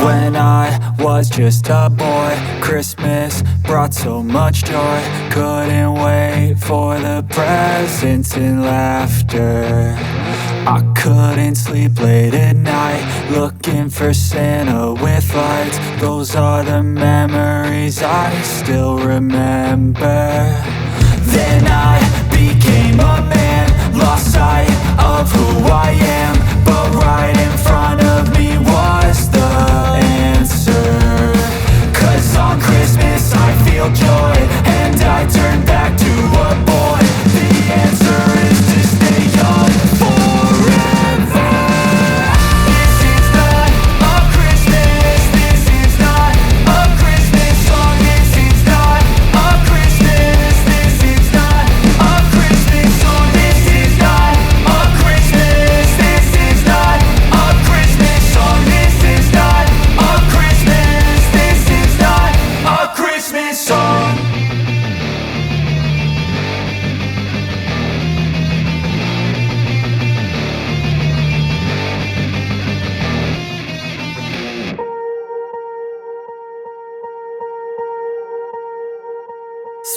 When I was just a boy, Christmas brought so much joy. Couldn't wait for the presents and laughter. I couldn't sleep late at night, looking for Santa with lights. Those are the memories I still remember. Then I became a man, lost sight of who I am. But right in front of me was the answer. 'Cause on Christmas I feel joy, and I turn back to a boy. The answer is to stay young forever. This is not a Christmas, this is not a Christmas song. This is not a Christmas, this is not a Christmas song. This is not a Christmas, this is not a Christmas song. This is not a Christmas, this is not a Christmas song.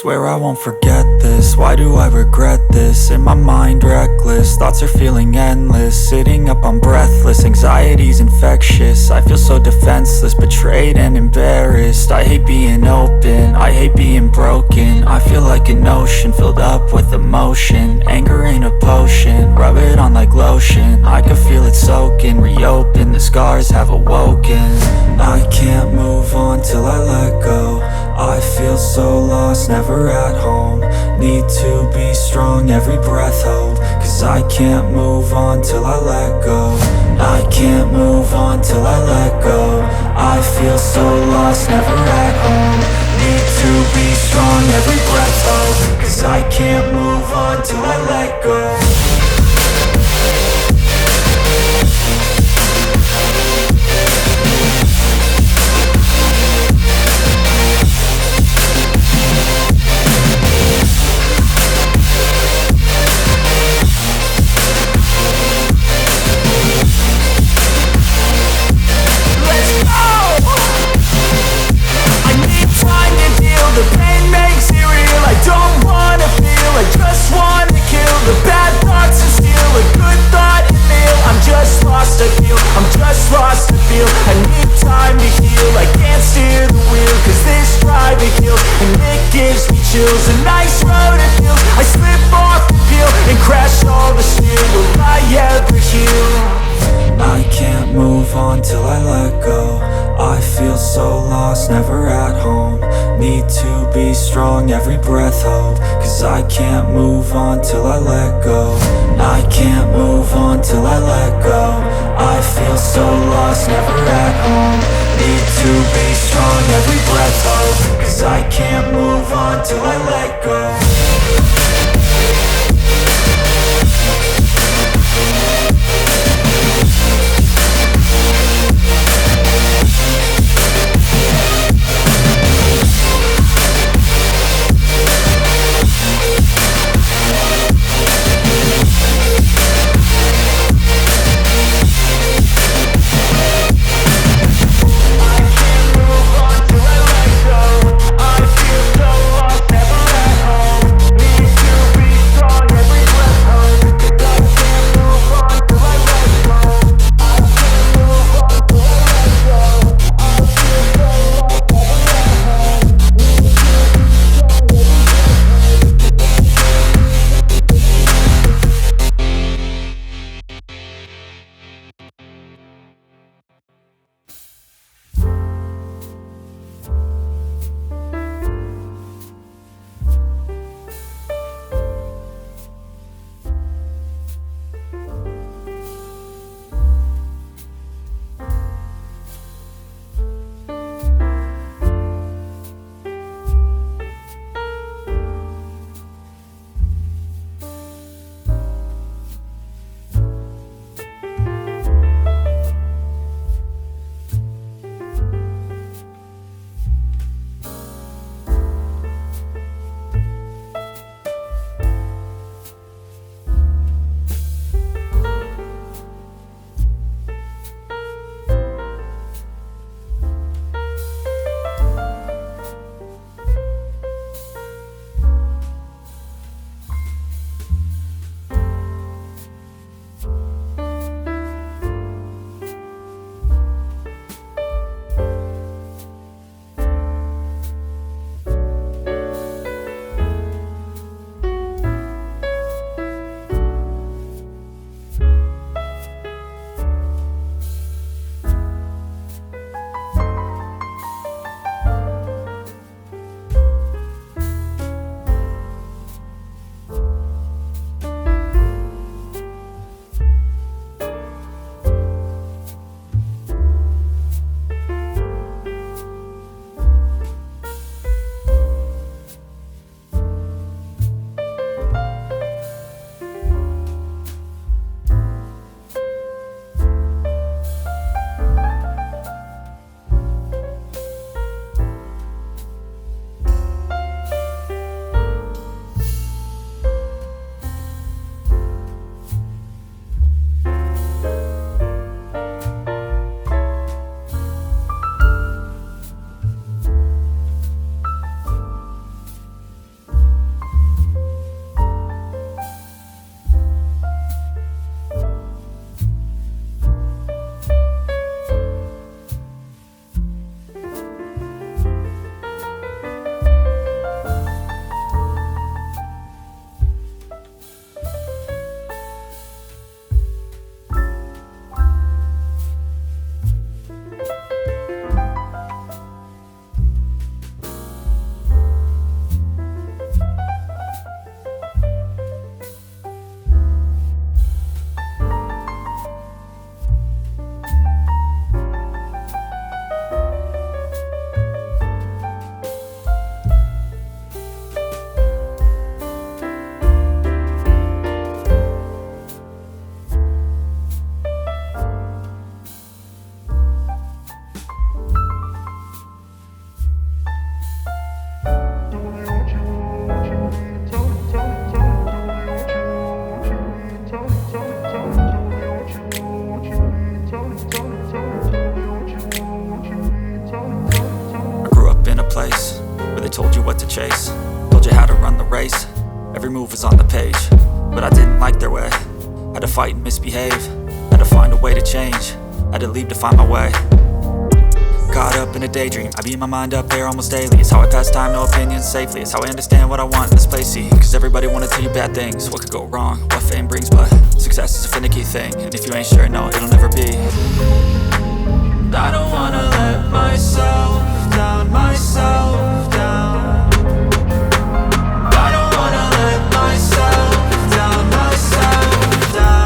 Swear I won't forget this, why do I regret this? In my mind reckless, thoughts are feeling endless. Sitting up I'm breathless, anxiety's infectious. I feel so defenseless, betrayed and embarrassed. I hate being open, I hate being broken. I feel like an ocean filled up with emotion. Anger ain't a potion, rub it on like lotion. I can feel it soaking, reopen, the scars have awoken. I can't move on till I let go. I feel so lost, never at home. Need to be strong, every breath hold. 'Cause I can't move on till I let go. I can't move on till I let go. I feel so lost, never at home. Need to be strong, every breath hold. 'Cause I can't move on till I let go. The pain makes it real, I don't wanna feel, I just wanna kill the bad thoughts and steal a good thought and meal. I'm just lost, I feel, I'm just lost, I feel. I need time to heal, I can't steer the wheel. 'Cause this drive it kills, and it gives me chills. A nice road it feels, I slip off the peel and crash all the steel. Will I ever heal? I can't move on till I let go. I feel so lost, never at home. Need to be strong, every breath hold. 'Cause I can't move on till I let go. I can't move on till I let go. I feel so lost, never at home. Need to be strong, every breath hold. 'Cause I can't move on till I let go. chase. Told you how to run the race. Every move was on the page, but I didn't like their way. Had to fight and misbehave. Had to find a way to change. Had to leave to find my way. Caught up in a daydream, I beat my mind up there almost daily. It's how I pass time, no opinions safely. It's how I understand what I want in this place, see. Cause everybody wanna tell you bad things. What could go wrong, what fame brings, but success is a finicky thing. And if you ain't sure, no, it'll never be. I don't wanna let myself down, myself down. I don't wanna let myself down, myself down.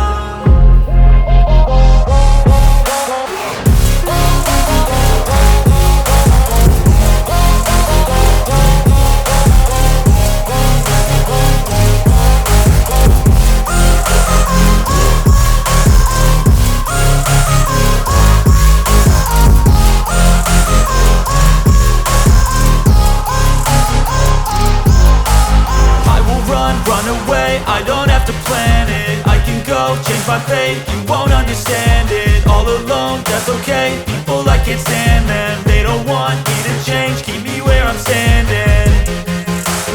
I don't have to plan it, I can go change my fate. You won't understand it, all alone, that's okay. People I can't stand them, they don't want me to change. Keep me where I'm standing,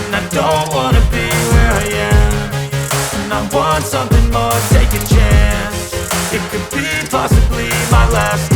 and I don't wanna be where I am. And I want something more, take a chance. It could be possibly my last